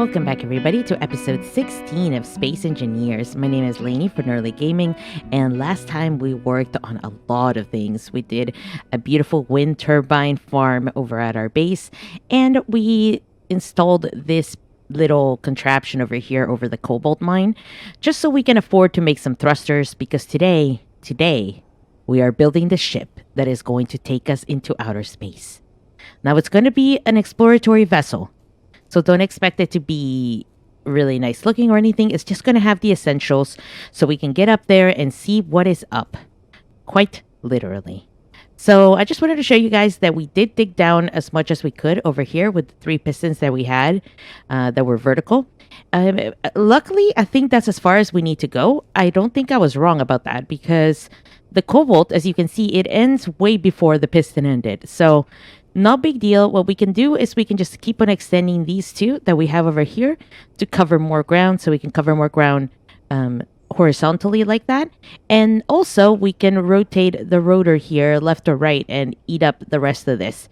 Welcome back, everybody, to episode 16 of Space Engineers. My name is Lainey for Nerdlette Gaming, and last time we worked on a lot of things. We did a beautiful wind turbine farm over at our base, and we installed this little contraption over here over the cobalt mine, just so we can afford to make some thrusters, because today, we are building the ship that is going to take us into outer space. Now, it's going to be an exploratory vessel. So don't expect it to be really nice looking or anything. It's just going to have the essentials so we can get up there and see what is up. Quite literally. So I just wanted to show you guys that we did dig down as much as we could over here with the 3 pistons that we had that were vertical. Luckily, I think that's as far as we need to go. I don't think I was wrong about that because the cobalt, as you can see, it ends way before the piston ended. So no big deal. What we can do is we can just keep on extending these two that we have over here to cover more ground. So we can cover more ground horizontally like that. And also we can rotate the rotor here left or right and eat up the rest of this.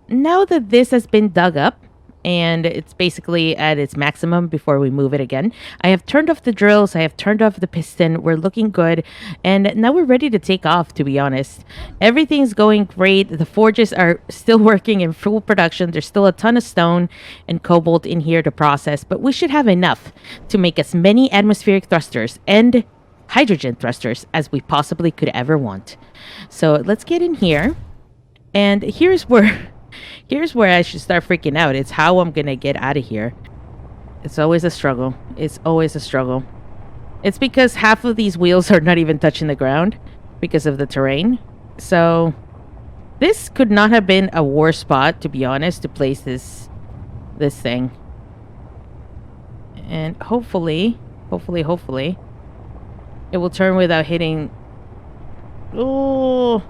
Now that this has been dug up and it's basically at its maximum before we move it again, I have turned off the drills, I have turned off the piston, we're looking good, and now we're ready to take off, to be honest. Everything's going great, the forges are still working in full production, there's still a ton of stone and cobalt in here to process, but we should have enough to make as many atmospheric thrusters and hydrogen thrusters as we possibly could ever want. So let's get in here, and here's where I should start freaking out. It's how I'm gonna get out of here. It's always a struggle. It's always a struggle. It's because half of these wheels are not even touching the ground because of the terrain. So this could not have been a worse spot, to be honest, to place this thing. And hopefully, it will turn without hitting. Oh,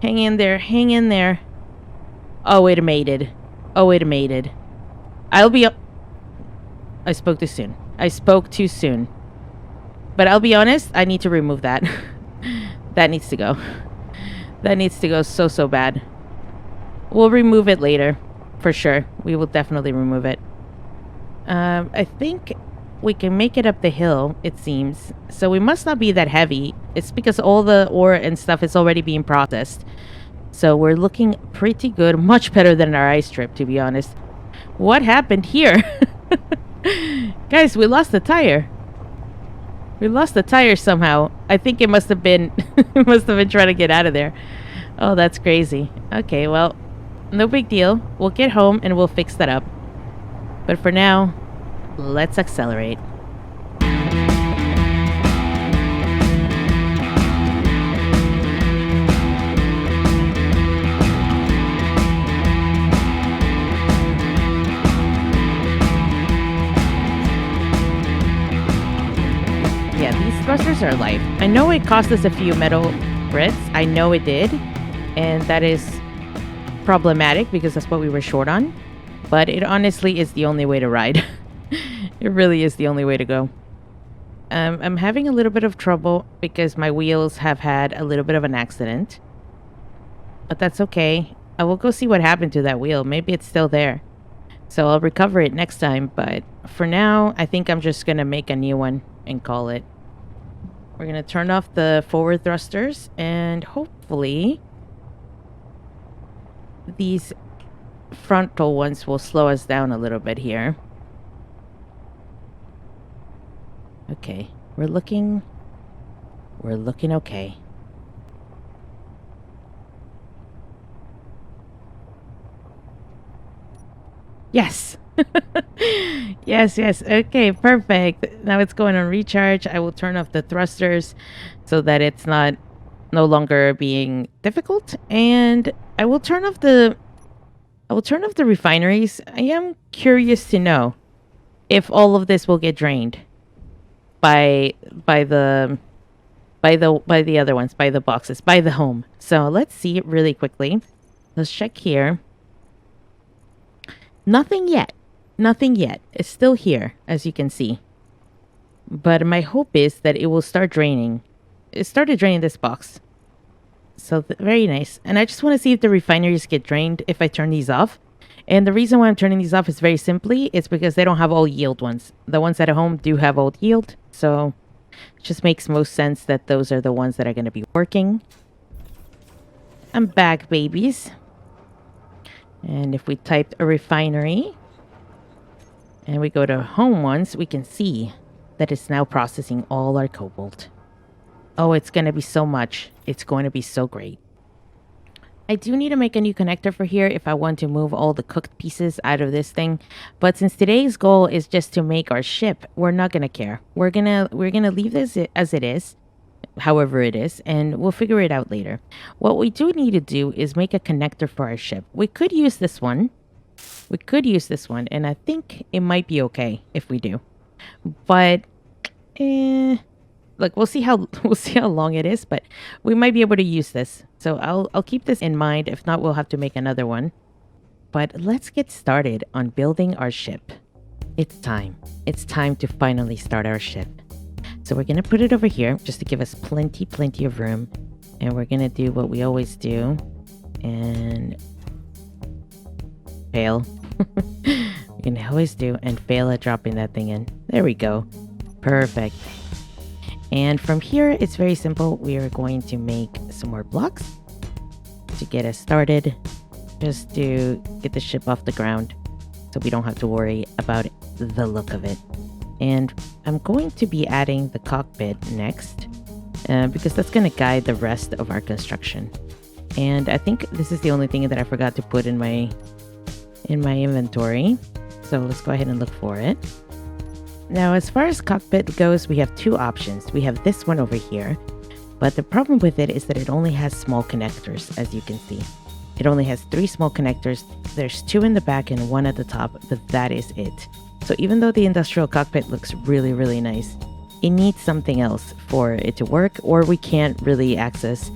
hang in there, hang in there. Oh, it mated. Oh, it mated. I'll be... I spoke too soon. I spoke too soon. But I'll be honest, I need to remove that. That needs to go. That needs to go so bad. We'll remove it later. For sure. We will definitely remove it. I think we can make it up the hill, it seems. So we must not be that heavy. It's because all the ore and stuff is already being processed. So we're looking pretty good, much better than our ice trip, to be honest. What happened here? Guys, we lost the tire. We lost the tire somehow. I think it must have been trying to get out of there. Oh, that's crazy. Okay, well, no big deal. We'll get home and we'll fix that up. But for now, let's accelerate. Thrusters are life. I know it cost us a few metal bricks. I know it did. And that is problematic because that's what we were short on. But it honestly is the only way to ride. It really is the only way to go. I'm having a little bit of trouble because my wheels have had a little bit of an accident. But that's okay. I will go see what happened to that wheel. Maybe it's still there. So I'll recover it next time. But for now, I think I'm just going to make a new one and call it. We're going to turn off the forward thrusters and hopefully these frontal ones will slow us down a little bit here. Okay, we're looking okay. Yes. Yes. Okay, perfect. Now it's going on recharge. I will turn off the thrusters so that it's no longer being difficult, and I will turn off the refineries. I am curious to know if all of this will get drained by the other ones, by the boxes, by the home. So let's see it really quickly. Let's check here. Nothing yet. It's still here, as you can see. But my hope is that it will start draining. It started draining this box. So very nice. And I just want to see if the refineries get drained if I turn these off. And the reason why I'm turning these off is very simply, it's because they don't have all yield ones. The ones at home do have old yield, so it just makes most sense that those are the ones that are going to be working. I'm back, babies. And if we typed a refinery and we go to home ones, we can see that it's now processing all our cobalt. Oh, it's going to be so much. It's going to be so great. I do need to make a new connector for here if I want to move all the cooked pieces out of this thing. But since today's goal is just to make our ship, we're not going to care. We're going to leave this as it is, however it is, and we'll figure it out later. What we do need to do is make a connector for our ship. We could use this one. And I think it might be okay if we do. But look, we'll see how long it is, but we might be able to use this. So I'll keep this in mind. If not, we'll have to make another one. But let's get started on building our ship. It's time. It's time to finally start our ship. So we're going to put it over here just to give us plenty of room. And we're going to do what we always do. And fail. We're going to always do and fail at dropping that thing in. There we go. Perfect. And from here, it's very simple. We are going to make some more blocks to get us started, just to get the ship off the ground so we don't have to worry about the look of it. And I'm going to be adding the cockpit next because that's going to guide the rest of our construction. And I think this is the only thing that I forgot to put in my inventory. So let's go ahead and look for it. Now, as far as cockpit goes, we have two options. We have this one over here, but the problem with it is that it only has small connectors, as you can see. It only has 3 small connectors. There's 2 in the back and 1 at the top, but that is it. So even though the industrial cockpit looks really nice, it needs something else for it to work, or we can't really access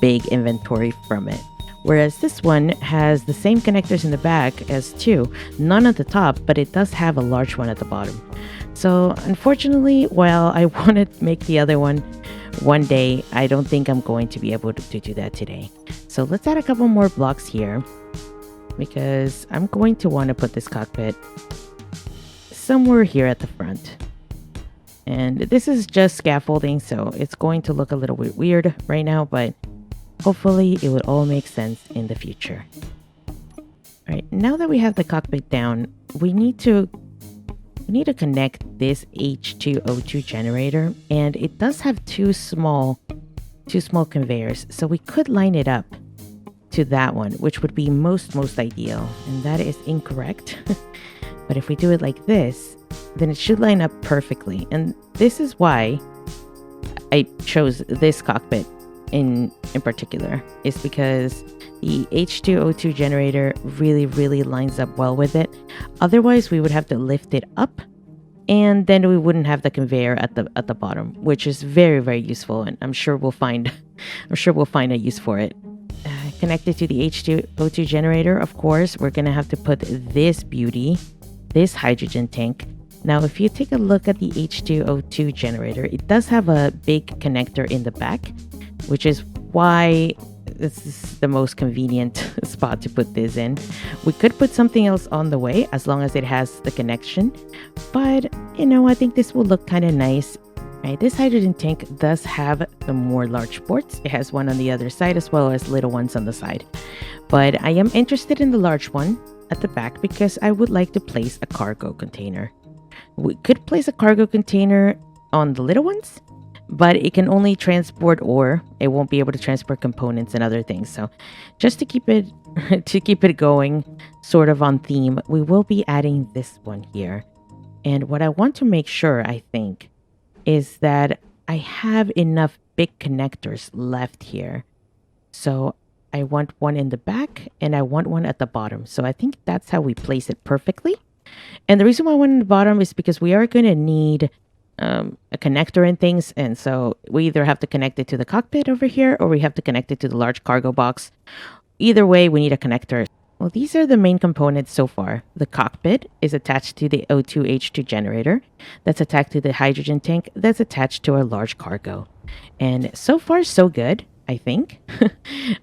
big inventory from it. Whereas this one has the same connectors in the back as 2, none at the top, but it does have a large one at the bottom. So unfortunately, while I want to make the other one day, I don't think I'm going to be able to do that today. So let's add a couple more blocks here, because I'm going to want to put this cockpit somewhere here at the front. And this is just scaffolding, so it's going to look a little bit weird right now, but hopefully it would all make sense in the future. All right, now that we have the cockpit down, we need to connect this H2O2 generator, and it does have two small conveyors, so we could line it up to that one, which would be most ideal, and that is incorrect. But if we do it like this, then it should line up perfectly, and this is why I chose this cockpit in particular, is because the H2O2 generator really lines up well with it. Otherwise, we would have to lift it up, and then we wouldn't have the conveyor at the bottom, which is very useful, and I'm sure we'll find a use for it. Connected to the H2O2 generator, of course, we're gonna have to put this hydrogen tank. Now, if you take a look at the H2O2 generator, it does have a big connector in the back, which is why this is the most convenient spot to put this in. We could put something else on the way as long as it has the connection, but I think this will look kind of nice. Right, this hydrogen tank does have the more large ports. It has one on the other side as well as little ones on the side, but I am interested in the large one at the back because I would like to place a cargo container. We could place a cargo container on the little ones, but it can only transport ore. It won't be able to transport components and other things. So just to keep it going sort of on theme, we will be adding this one here. And what I want to make sure, I think, is that I have enough big connectors left here. So I want one in the back and I want one at the bottom. So I think that's how we place it perfectly. And the reason why I want in the bottom is because we are going to need a connector and things, and so we either have to connect it to the cockpit over here or we have to connect it to the large cargo box. Either way, we need a connector. Well, these are the main components so far. The cockpit is attached to the O2H2 generator. That's attached to the hydrogen tank. That's attached to our large cargo. And so far, so good, I think,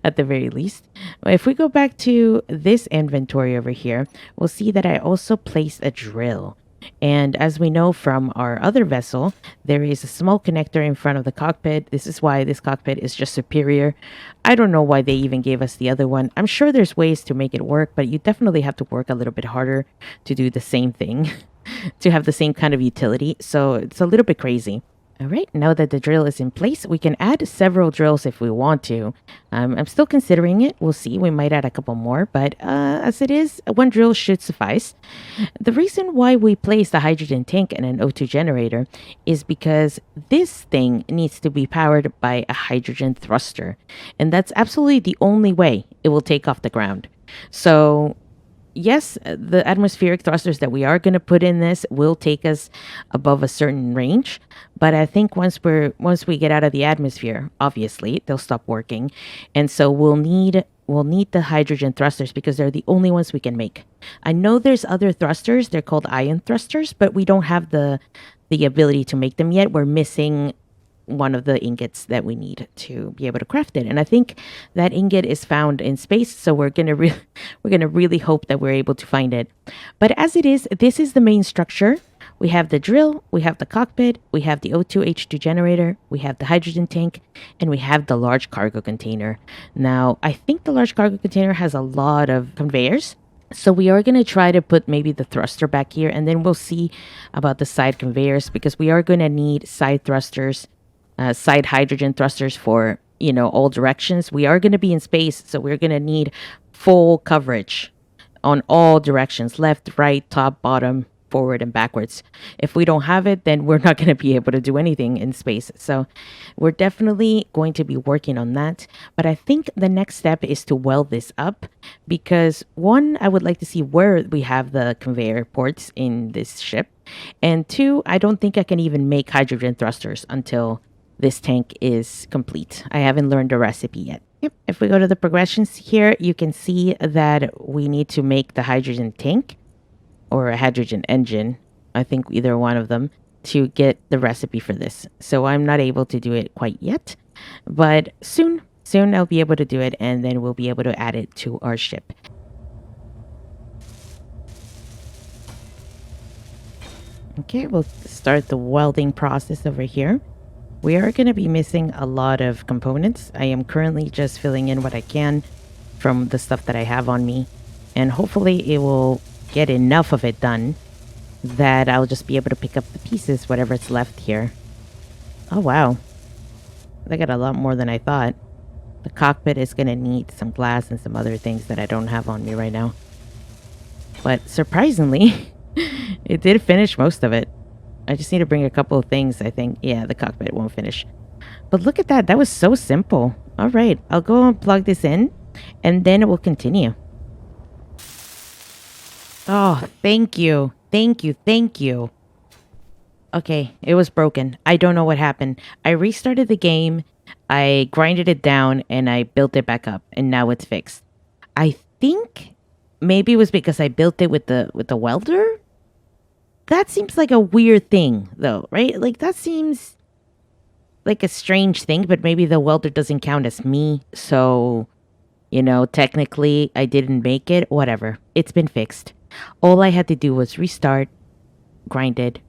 at the very least. If we go back to this inventory over here, we'll see that I also placed a drill. And as we know from our other vessel, there is a small connector in front of the cockpit. This is why this cockpit is just superior. I don't know why they even gave us the other one. I'm sure there's ways to make it work, but you definitely have to work a little bit harder to do the same thing, to have the same kind of utility. So it's a little bit crazy. All right, now that the drill is in place, we can add several drills if we want to. I'm still considering it. We'll see. We might add a couple more, but as it is, one drill should suffice. The reason why we placed a hydrogen tank and an O2 generator is because this thing needs to be powered by a hydrogen thruster. And that's absolutely the only way it will take off the ground. So yes, the atmospheric thrusters that we are going to put in this will take us above a certain range, but I think once we get out of the atmosphere, obviously they'll stop working, and so we'll need the hydrogen thrusters because they're the only ones we can make. I know there's other thrusters; they're called ion thrusters, but we don't have the ability to make them yet. We're missing one of the ingots that we need to be able to craft it, and I think that ingot is found in space, so we're gonna really hope that we're able to find it. But as it is, this is the main structure. We have the drill, we have the cockpit, we have the O2 H2 generator, we have the hydrogen tank, and we have the large cargo container. Now I think the large cargo container has a lot of conveyors, so we are going to try to put maybe the thruster back here, and then we'll see about the side conveyors, because we are going to need side thrusters, side hydrogen thrusters for, all directions. We are going to be in space, so we're going to need full coverage on all directions, left, right, top, bottom, forward, and backwards. If we don't have it, then we're not going to be able to do anything in space. So we're definitely going to be working on that. But I think the next step is to weld this up, because one, I would like to see where we have the conveyor ports in this ship. And two, I don't think I can even make hydrogen thrusters until this tank is complete. I haven't learned the recipe yet. Yep. If we go to the progressions here, you can see that we need to make the hydrogen tank or a hydrogen engine. I think either one of them, to get the recipe for this. So I'm not able to do it quite yet, but soon I'll be able to do it, and then we'll be able to add it to our ship. Okay, we'll start the welding process over here. We are going to be missing a lot of components. I am currently just filling in what I can from the stuff that I have on me, and hopefully it will get enough of it done that I'll just be able to pick up the pieces, whatever's left here. Oh wow, I got a lot more than I thought. The cockpit is going to need some glass and some other things that I don't have on me right now, but surprisingly it did finish most of it. I just need to bring a couple of things, I think. Yeah, the cockpit won't finish. But look at that. That was so simple. All right, I'll go and plug this in, and then it will continue. Oh, thank you. Thank you. Thank you. Okay, it was broken. I don't know what happened. I restarted the game, I grinded it down, and I built it back up, and now it's fixed. I think maybe it was because I built it with the welder? That seems like a weird thing, though, right? Like, that seems like a strange thing, but maybe the welder doesn't count as me. So, technically I didn't make it. Whatever. It's been fixed. All I had to do was restart, grind it,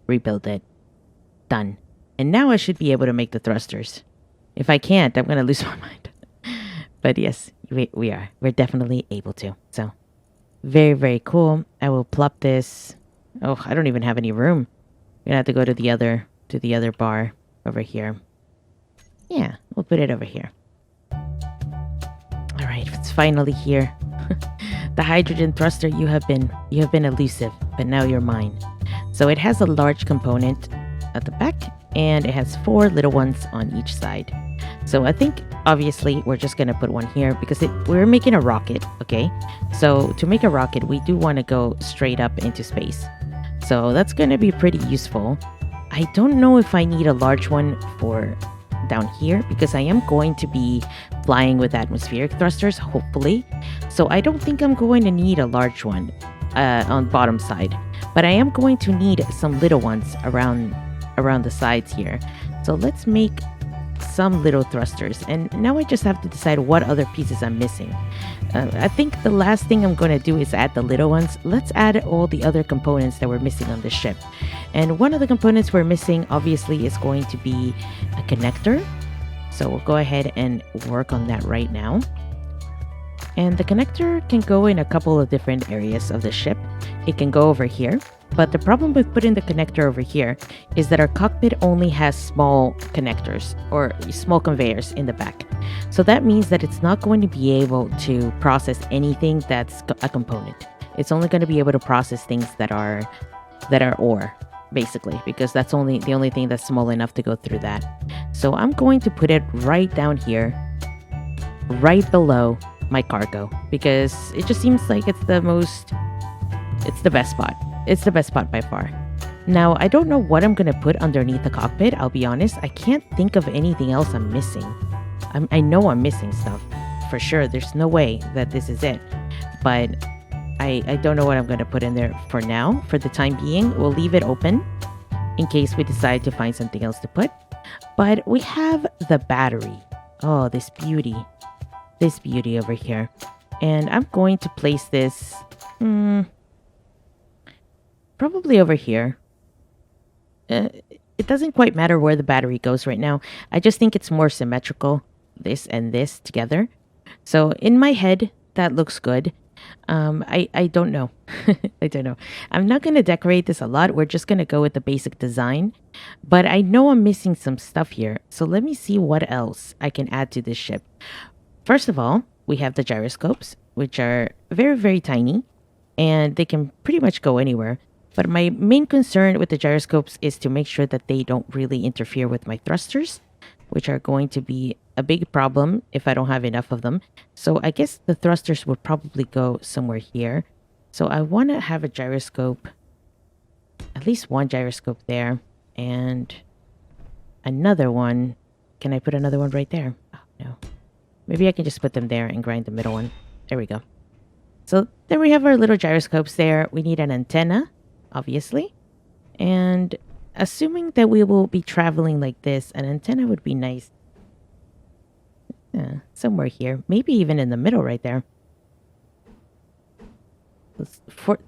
rebuild it. Done. And now I should be able to make the thrusters. If I can't, I'm going to lose my mind. But yes, we are. We're definitely able to. So, very, very cool. I will plop this. Oh, I don't even have any room. We're gonna have to go to the other bar over here. Yeah, we'll put it over here. All right, it's finally here. The hydrogen thruster, you have been elusive, but now you're mine. So it has a large component at the back, and it has 4 little ones on each side. So I think obviously we're just gonna put one here because we're making a rocket, okay? So to make a rocket, we do want to go straight up into space. So that's going to be pretty useful. I don't know if I need a large one for down here, because I am going to be flying with atmospheric thrusters, hopefully. So I don't think I'm going to need a large one on bottom side. But I am going to need some little ones around the sides here. So let's make some little thrusters, and now I just have to decide what other pieces I'm missing. I think the last thing I'm going to do is add the little ones. Let's add all the other components that we're missing on the ship. And one of the components we're missing, obviously, is going to be a connector. So we'll go ahead and work on that right now. And the connector can go in a couple of different areas of the ship. It can go over here. But the problem with putting the connector over here is that our cockpit only has small connectors or small conveyors in the back. So that means that it's not going to be able to process anything that's a component. It's only going to be able to process things that are ore, basically, because that's the only thing that's small enough to go through that. So I'm going to put it right down here, right below my cargo, because it just seems like it's the best spot. It's the best spot by far. Now, I don't know what I'm going to put underneath the cockpit, I'll be honest. I can't think of anything else I'm missing. I know I'm missing stuff, for sure. There's no way that this is it. But I don't know what I'm going to put in there for now. For the time being, we'll leave it open in case we decide to find something else to put. But we have the battery. Oh, this beauty. This beauty over here. And I'm going to place this... probably over here. It doesn't quite matter where the battery goes right now. I just think it's more symmetrical, this and this together. So in my head, that looks good. I don't know. I don't know. I'm not going to decorate this a lot. We're just going to go with the basic design. But I know I'm missing some stuff here. So let me see what else I can add to this ship. First of all, we have the gyroscopes, which are very, very tiny. And they can pretty much go anywhere. But my main concern with the gyroscopes is to make sure that they don't really interfere with my thrusters, which are going to be a big problem if I don't have enough of them. So I guess the thrusters would probably go somewhere here. So I want to have a gyroscope, at least one gyroscope there, and another one. Can I put another one right there? Oh, no. Maybe I can just put them there and grind the middle one. There we go. So there we have our little gyroscopes there. We need an antenna, obviously. And assuming that we will be traveling like this, an antenna would be nice. Somewhere here. Maybe even in the middle right there.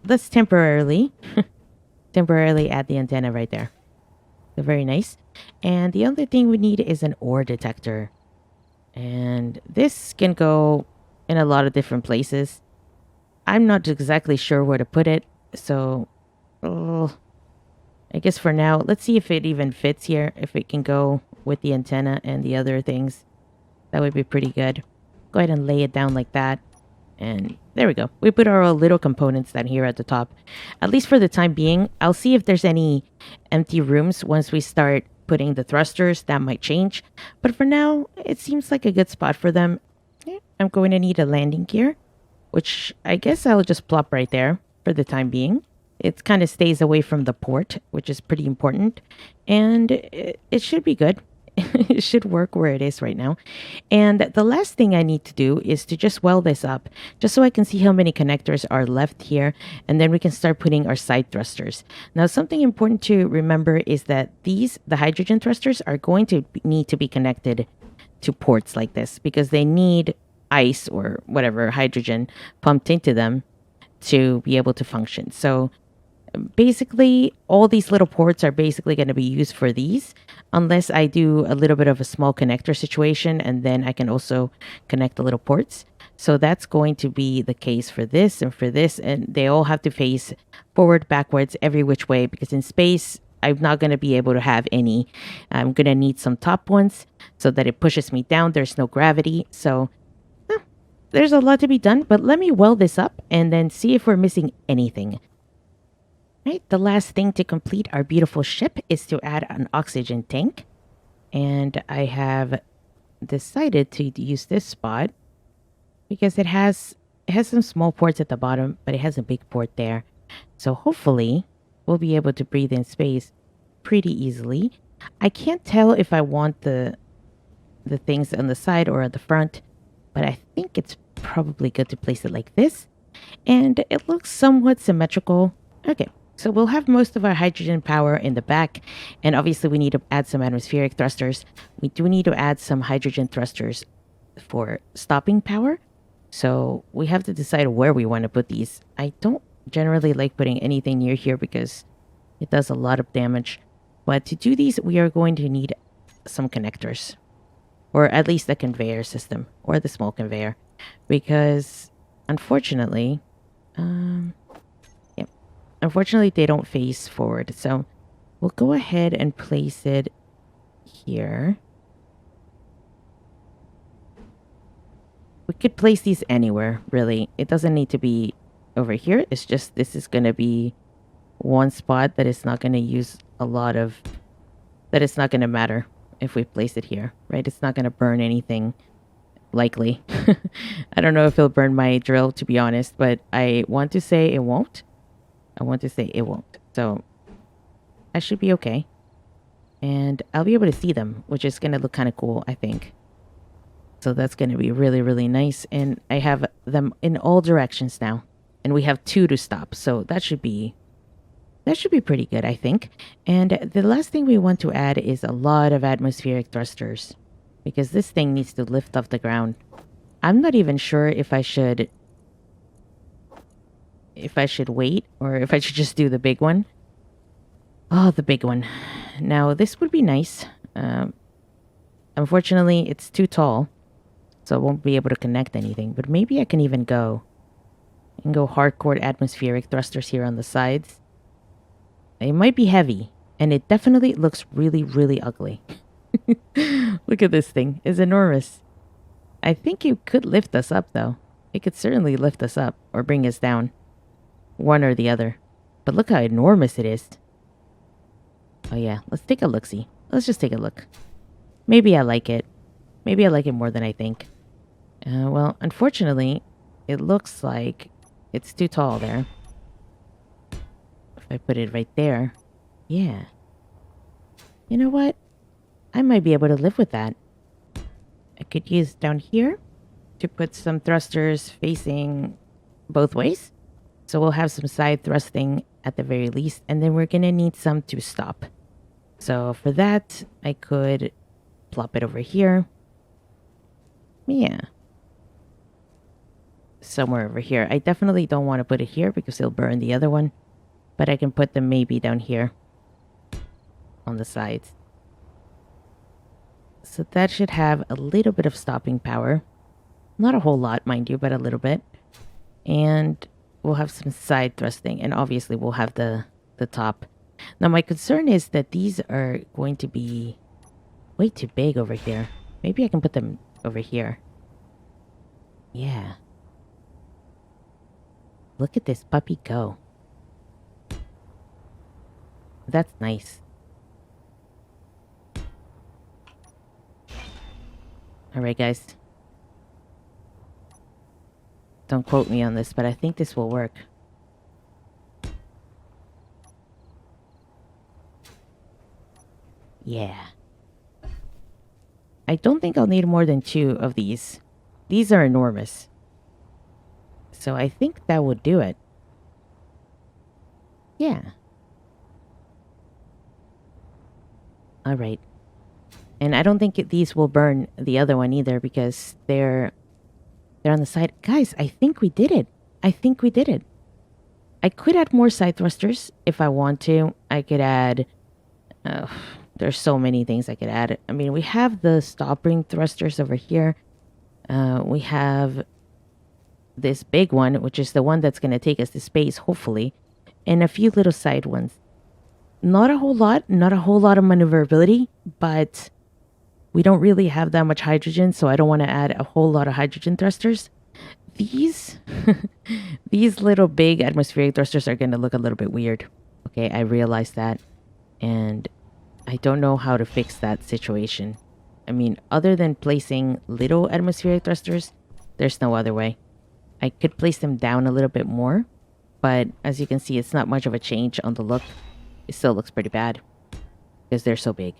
Let's temporarily add the antenna right there. So very nice. And the other thing we need is an ore detector. And this can go in a lot of different places. I'm not exactly sure where to put it. So, I guess for now, let's see if it even fits here. If it can go with the antenna and the other things. That would be pretty good. Go ahead and lay it down like that. And there we go. We put our little components down here at the top. At least for the time being. I'll see if there's any empty rooms once we start putting the thrusters. That might change. But for now, it seems like a good spot for them. I'm going to need a landing gear, which I guess I'll just plop right there for the time being. It kind of stays away from the port, which is pretty important. And it should be good. It should work where it is right now. And the last thing I need to do is to just weld this up, just so I can see how many connectors are left here, and then we can start putting our side thrusters. Now, something important to remember is that the hydrogen thrusters are going to need to be connected to ports like this, because they need ice or whatever, hydrogen pumped into them to be able to function. So basically, all these little ports are basically going to be used for these, unless I do a little bit of a small connector situation, and then I can also connect the little ports. So that's going to be the case for this, and they all have to face forward, backwards, every which way, because in space, I'm not going to be able to have any. I'm going to need some top ones so that it pushes me down. There's no gravity. So there's a lot to be done, but let me weld this up and then see if we're missing anything. Right, the last thing to complete our beautiful ship is to add an oxygen tank. And I have decided to use this spot because it has some small ports at the bottom, but it has a big port there. So hopefully we'll be able to breathe in space pretty easily. I can't tell if I want the things on the side or at the front, but I think it's probably good to place it like this. And it looks somewhat symmetrical. Okay. So we'll have most of our hydrogen power in the back. And obviously we need to add some atmospheric thrusters. We do need to add some hydrogen thrusters for stopping power. So we have to decide where we want to put these. I don't generally like putting anything near here because it does a lot of damage. But to do these, we are going to need some connectors. Or at least a conveyor system. Or the small conveyor. Because, unfortunately... Unfortunately, they don't face forward. So, we'll go ahead and place it here. We could place these anywhere, really. It doesn't need to be over here. It's just this is going to be one spot that is not going to use a lot of... That it's not going to matter if we place it here, right? It's not going to burn anything, likely. I don't know if it'll burn my drill, to be honest, but I want to say it won't. I want to say it won't. So, I should be okay. And I'll be able to see them, which is going to look kind of cool, I think. So that's going to be really, really nice. And I have them in all directions now. And we have 2 to stop. So that should be pretty good, I think. And the last thing we want to add is a lot of atmospheric thrusters. Because this thing needs to lift off the ground. I'm not even sure if I should wait or if I should just do the big one. Oh, the big one. Now, this would be nice. Unfortunately, it's too tall, so I won't be able to connect anything. But maybe I can even go hardcore atmospheric thrusters here on the sides. It might be heavy, and it definitely looks really, really ugly. Look at this thing. It's enormous. I think it could lift us up, though. It could certainly lift us up or bring us down. One or the other. But look how enormous it is. Oh yeah, let's take a look-see. Let's just take a look. Maybe I like it. Maybe I like it more than I think. Well, unfortunately, it looks like it's too tall there. If I put it right there. Yeah. You know what? I might be able to live with that. I could use down here to put some thrusters facing both ways. So we'll have some side thrusting at the very least, and then we're going to need some to stop. So for that, I could plop it over here. Yeah. Somewhere over here. I definitely don't want to put it here because it'll burn the other one. But I can put them maybe down here on the sides. So that should have a little bit of stopping power. Not a whole lot, mind you, but a little bit. And we'll have some side thrusting, and obviously we'll have the top. Now my concern is that these are going to be way too big over here. Maybe I can put them over here. Yeah. Look at this puppy go. That's nice. Alright guys. Don't quote me on this, but I think this will work. Yeah. I don't think I'll need more than 2 of these. These are enormous. So I think that would do it. Yeah. Alright. And I don't think these will burn the other one either because they're on the side. Guys, I think we did it. I think we did it. I could add more side thrusters if I want to. I could add... there's so many things I could add. I mean, we have the stopping thrusters over here. We have this big one, which is the one that's going to take us to space, hopefully. And a few little side ones. Not a whole lot of maneuverability, but we don't really have that much hydrogen, so I don't want to add a whole lot of hydrogen thrusters. These, these little big atmospheric thrusters are going to look a little bit weird. Okay, I realize that. And I don't know how to fix that situation. I mean, other than placing little atmospheric thrusters, there's no other way. I could place them down a little bit more, but as you can see, it's not much of a change on the look. It still looks pretty bad because they're so big,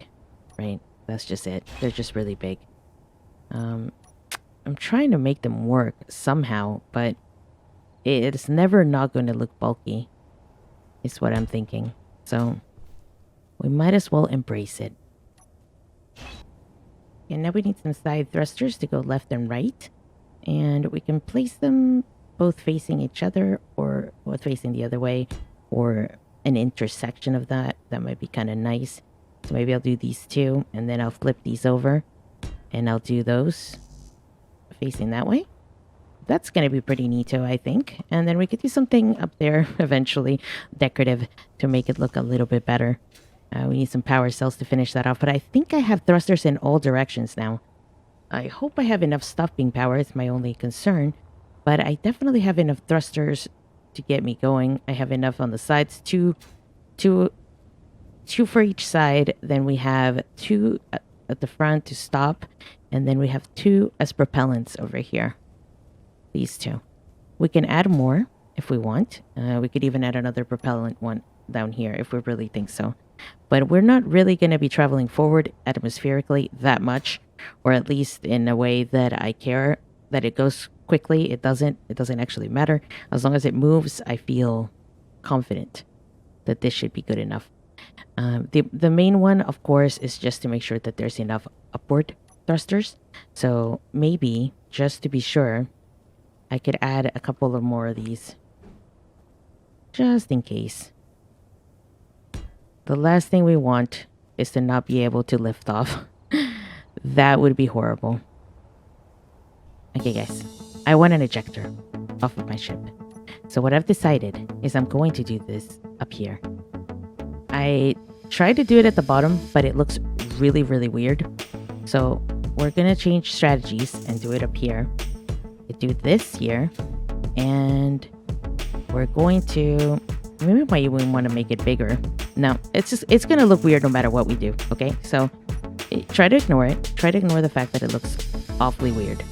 right? That's just it. They're just really big. I'm trying to make them work somehow, but it's never not going to look bulky. is what I'm thinking. So we might as well embrace it. And now we need some side thrusters to go left and right. And we can place them both facing each other or both facing the other way, or an intersection of that. That might be kind of nice. So maybe I'll do these two, and then I'll flip these over, and I'll do those facing that way. That's going to be pretty neato, I think. And then we could do something up there eventually, decorative, to make it look a little bit better. We need some power cells to finish that off, but I think I have thrusters in all directions now. I hope I have enough stuff being power. It's my only concern, but I definitely have enough thrusters to get me going. I have enough on the sides, two for each side. Then we have two at the front to stop, and then we have two as propellants over here. These two. We can add more if we want. We could even add another propellant one down here if we really think so. But we're not really going to be traveling forward atmospherically that much, or at least in a way that I care that it goes quickly. It doesn't actually matter. As long as it moves, I feel confident that this should be good enough. The main one, of course, is just to make sure that there's enough upward thrusters. So maybe, just to be sure, I could add a couple of more of these. Just in case. The last thing we want is to not be able to lift off. That would be horrible. Okay, guys. I want an ejector off of my ship. So what I've decided is I'm going to do this up here. I tried to do it at the bottom, but it looks really, really weird. So we're going to change strategies and do it up here. Do this here, and we're going to, maybe we might even want to make it bigger. No, it's gonna look weird no matter what we do. Okay, so try to ignore it. Try to ignore the fact that it looks awfully weird,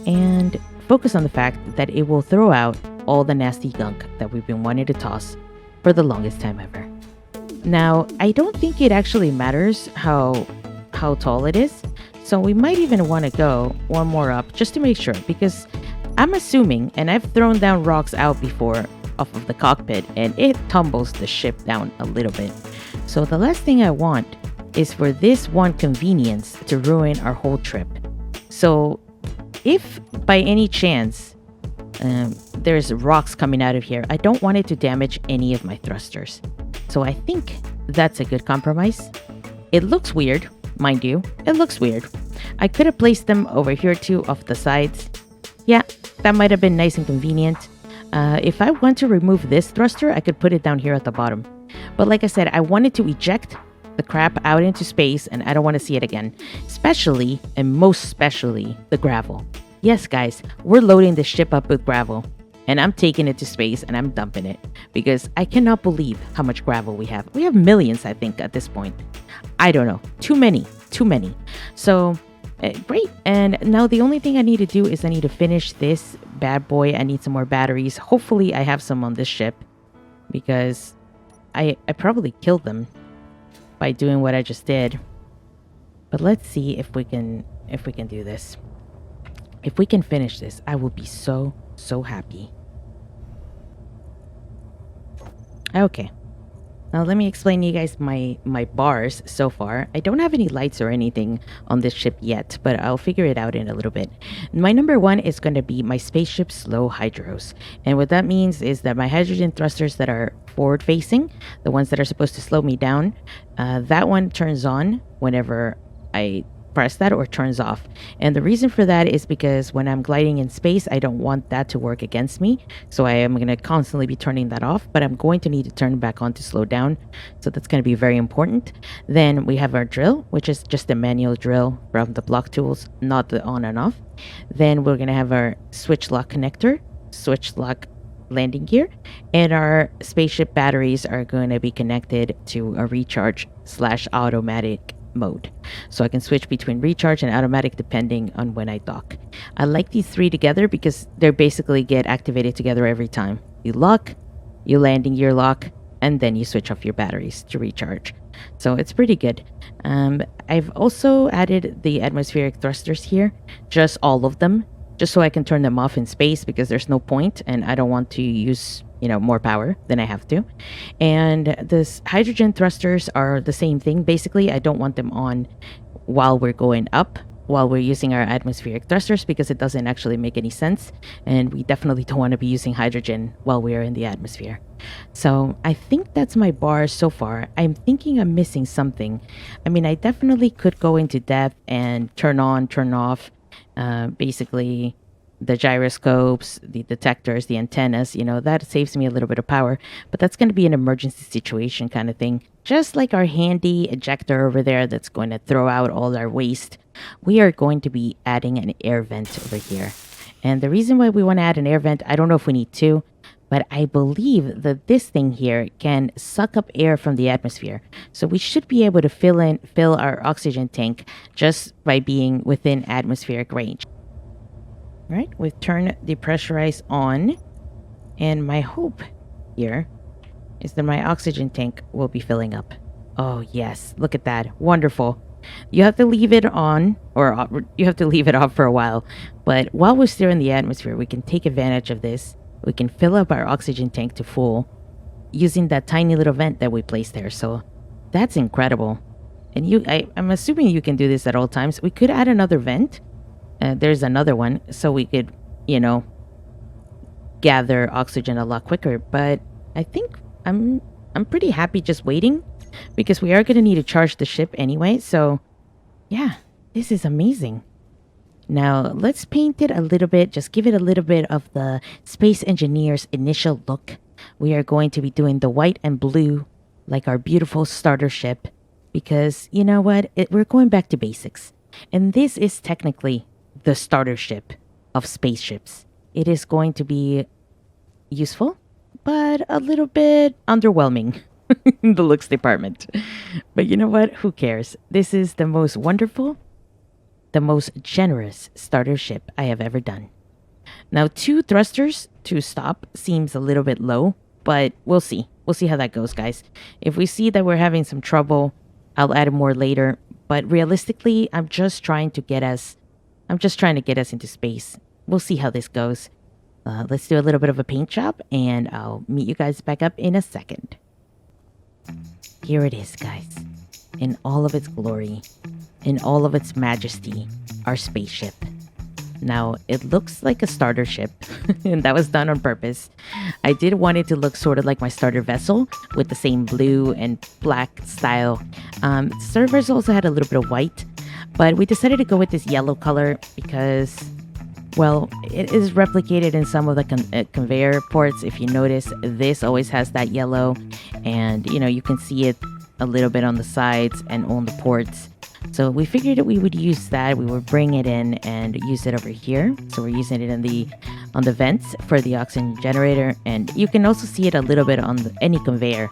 and focus on the fact that it will throw out all the nasty gunk that we've been wanting to toss for the longest time ever. Now, I don't think it actually matters how tall it is, so we might even want to go one more up just to make sure, because I'm assuming, and I've thrown down rocks out before off of the cockpit, and it tumbles the ship down a little bit. So the last thing I want is for this one convenience to ruin our whole trip. So if by any chance there's rocks coming out of here, I don't want it to damage any of my thrusters. So I think that's a good compromise. It looks weird, mind you. It looks weird. I could have placed them over here too, off the sides. Yeah, that might have been nice and convenient. If I want to remove this thruster, I could put it down here at the bottom. But like I said, I wanted to eject the crap out into space, and I don't want to see it again. Especially, and most especially, the gravel. Yes, guys, we're loading the ship up with gravel. And I'm taking it to space, and I'm dumping it. Because I cannot believe how much gravel we have. We have millions, I think, at this point. I don't know. Too many. So, great. And now the only thing I need to do is I need to finish this bad boy. I need some more batteries. Hopefully I have some on this ship, because I probably killed them by doing what I just did. But let's see if we can do this. If we can finish this, I will be so happy. Okay. Now let me explain to you guys my bars so far. I don't have any lights or anything on this ship yet, but I'll figure it out in a little bit. My number one is going to be my spaceship slow hydros. And what that means is that my hydrogen thrusters that are forward facing, the ones that are supposed to slow me down, that one turns on whenever I press that, or turns off. And the reason for that is because when I'm gliding in space, I don't want that to work against me. So I am going to constantly be turning that off, but I'm going to need to turn it back on to slow down. So that's going to be very important. Then we have our drill, which is just a manual drill from the block tools, not the on and off. Then we're going to have our switch lock connector, switch lock landing gear, and our spaceship batteries are going to be connected to a recharge / automatic mode, so I can switch between recharge and automatic depending on when I dock. I like these three together because they basically get activated together every time you lock, you landing gear lock, and then you switch off your batteries to recharge. So it's pretty good. I've also added the atmospheric thrusters here, just all of them, just so I can turn them off in space, because there's no point, and I don't want to use more power than I have to. And this hydrogen thrusters are the same thing. Basically, I don't want them on while we're going up, while we're using our atmospheric thrusters, because it doesn't actually make any sense. And we definitely don't want to be using hydrogen while we are in the atmosphere. So I think that's my bar so far. I'm thinking I'm missing something. I mean, I definitely could go into depth and turn on, turn off, basically the gyroscopes, the detectors, the antennas. That saves me a little bit of power, but that's going to be an emergency situation kind of thing. Just like our handy ejector over there that's going to throw out all our waste, we are going to be adding an air vent over here. And the reason why we want to add an air vent, I don't know if we need to, but I believe that this thing here can suck up air from the atmosphere. So we should be able to fill our oxygen tank just by being within atmospheric range. All right, we've turned the pressurize on, and my hope here is that my oxygen tank will be filling up. Oh yes, look at that. Wonderful. You have to leave it on, or you have to leave it off for a while. But while we're still in the atmosphere, we can take advantage of this. We can fill up our oxygen tank to full using that tiny little vent that we placed there. So that's incredible. And I'm assuming you can do this at all times. We could add another vent. There's another one, so we could, gather oxygen a lot quicker. But I think I'm pretty happy just waiting, because we are going to need to charge the ship anyway. So yeah, this is amazing. Now let's paint it a little bit, just give it a little bit of the Space Engineer's initial look. We are going to be doing the white and blue like our beautiful starter ship, because you know what? We're going back to basics. And this is technically the starter ship of spaceships. It is going to be useful, but a little bit underwhelming in the looks department. But you know what? Who cares? This is the most wonderful, the most generous starter ship I have ever done. Now, 2 thrusters to stop seems a little bit low, but we'll see. We'll see how that goes, guys. If we see that we're having some trouble, I'll add more later. But realistically, I'm just trying to get us into space. We'll see how this goes. Let's do a little bit of a paint job, and I'll meet you guys back up in a second. Here it is, guys. In all of its glory, in all of its majesty, our spaceship. Now, it looks like a starter ship, and that was done on purpose. I did want it to look sort of like my starter vessel, with the same blue and black style. Starter vessel also had a little bit of white, but we decided to go with this yellow color because, well, it is replicated in some of the conveyor ports. If you notice, this always has that yellow, and you can see it a little bit on the sides and on the ports. So we figured that we would use that. We would bring it in and use it over here. So we're using it on the vents for the oxygen generator, and you can also see it a little bit on any conveyor.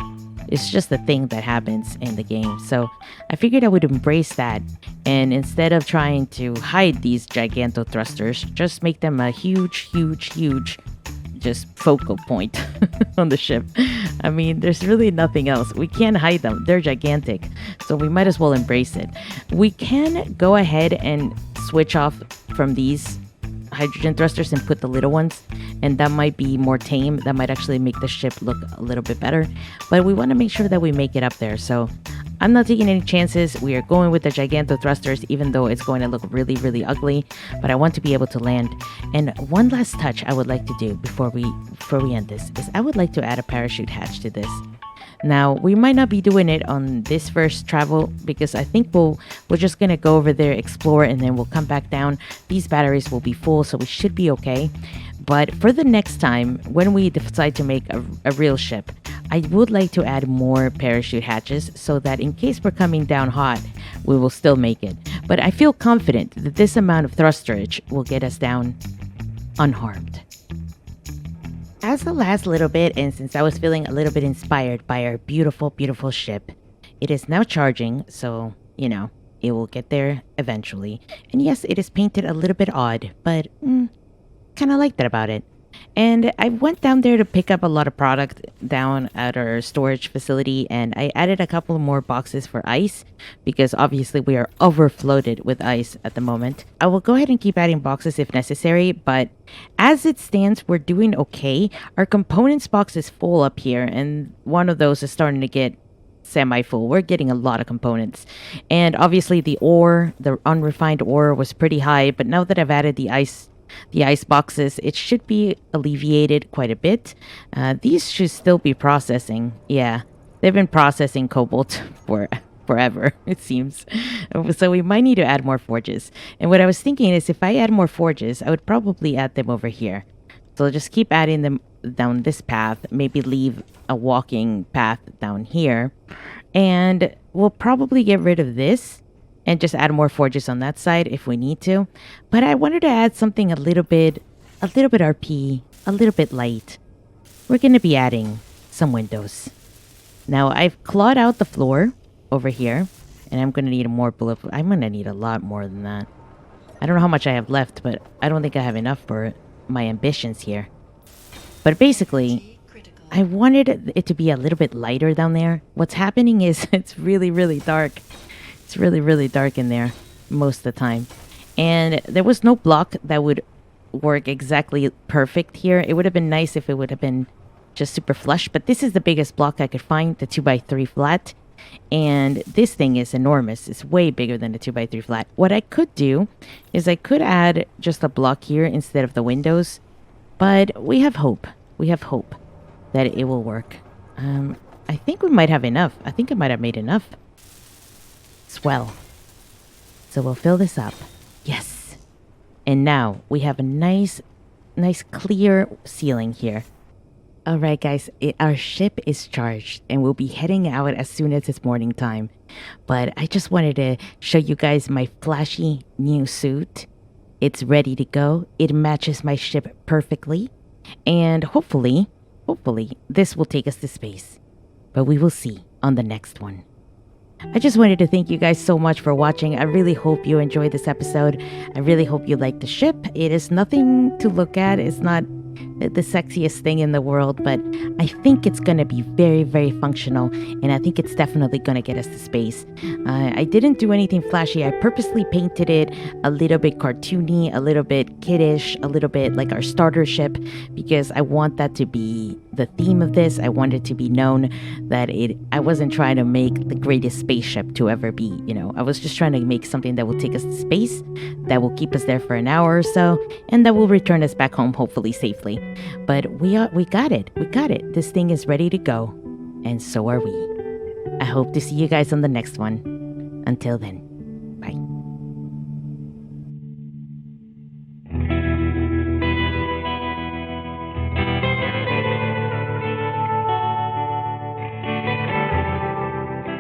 It's just a thing that happens in the game. So I figured I would embrace that, and instead of trying to hide these giganto thrusters, just make them a huge just focal point on the ship. I mean, there's really nothing else. We can't hide them. They're gigantic. So we might as well embrace it. We can go ahead and switch off from these hydrogen thrusters and put the little ones, and that might be more tame. That might actually make the ship look a little bit better, but we want to make sure that we make it up there. So I'm not taking any chances. We are going with the giganto thrusters, even though it's going to look really ugly, but I want to be able to land. And one last touch I would like to do before we end this is I would like to add a parachute hatch to this. Now, we might not be doing it on this first travel, because I think we're just going to go over there, explore, and then we'll come back down. These batteries will be full, so we should be okay. But for the next time, when we decide to make a real ship, I would like to add more parachute hatches so that in case we're coming down hot, we will still make it. But I feel confident that this amount of thrusterage will get us down unharmed. As the last little bit, and since I was feeling a little bit inspired by our beautiful ship, it is now charging, so, it will get there eventually. And yes, it is painted a little bit odd, but kind of like that about it. And I went down there to pick up a lot of product down at our storage facility, and I added a couple more boxes for ice because obviously we are overfloated with ice at the moment. I will go ahead and keep adding boxes if necessary, but as it stands, we're doing okay. Our components box is full up here, and one of those is starting to get semi-full. We're getting a lot of components. And obviously the unrefined ore was pretty high, but now that I've added the ice boxes, it should be alleviated quite a bit. These should still be processing. Yeah, they've been processing cobalt for forever, it seems. So we might need to add more forges. And what I was thinking is if I add more forges, I would probably add them over here. So I'll just keep adding them down this path, maybe leave a walking path down here. And we'll probably get rid of this and just add more forges on that side if we need to. But I wanted to add something a little bit RP, a little bit light. We're going to be adding some windows. Now I've clawed out the floor over here, and I'm going to need more bullet. I'm going to need a lot more than that. I don't know how much I have left, but I don't think I have enough for my ambitions here. But basically, I wanted it to be a little bit lighter down there. What's happening is it's really, really dark. It's really, really dark in there most of the time. And there was no block that would work exactly perfect here. It would have been nice if it would have been just super flush, but this is the biggest block I could find, the 2x3 flat. And this thing is enormous. It's way bigger than the 2x3 flat. What I could do is I could add just a block here instead of the windows. But we have hope. We have hope that it will work. I think we might have enough. I think I might have made enough. Swell. So we'll fill this up. Yes. And now we have a nice clear ceiling here. All right, guys, our ship is charged and we'll be heading out as soon as it's morning time. But I just wanted to show you guys my flashy new suit. It's ready to go. It matches my ship perfectly. And hopefully, this will take us to space. But we will see on the next one. I just wanted to thank you guys so much for watching. I really hope you enjoyed this episode. I really hope you like the ship. It is nothing to look at. It's not the sexiest thing in the world, but I think it's going to be very, very functional, and I think it's definitely going to get us to space. I didn't do anything flashy. I purposely painted it a little bit cartoony, a little bit kiddish, a little bit like our starter ship, because I want that to be the theme of this. I want it to be known that I wasn't trying to make the greatest spaceship to ever be, I was just trying to make something that will take us to space, that will keep us there for an hour or so, and that will return us back home hopefully safely. But we got it. We got it. This thing is ready to go. And so are we. I hope to see you guys on the next one. Until then.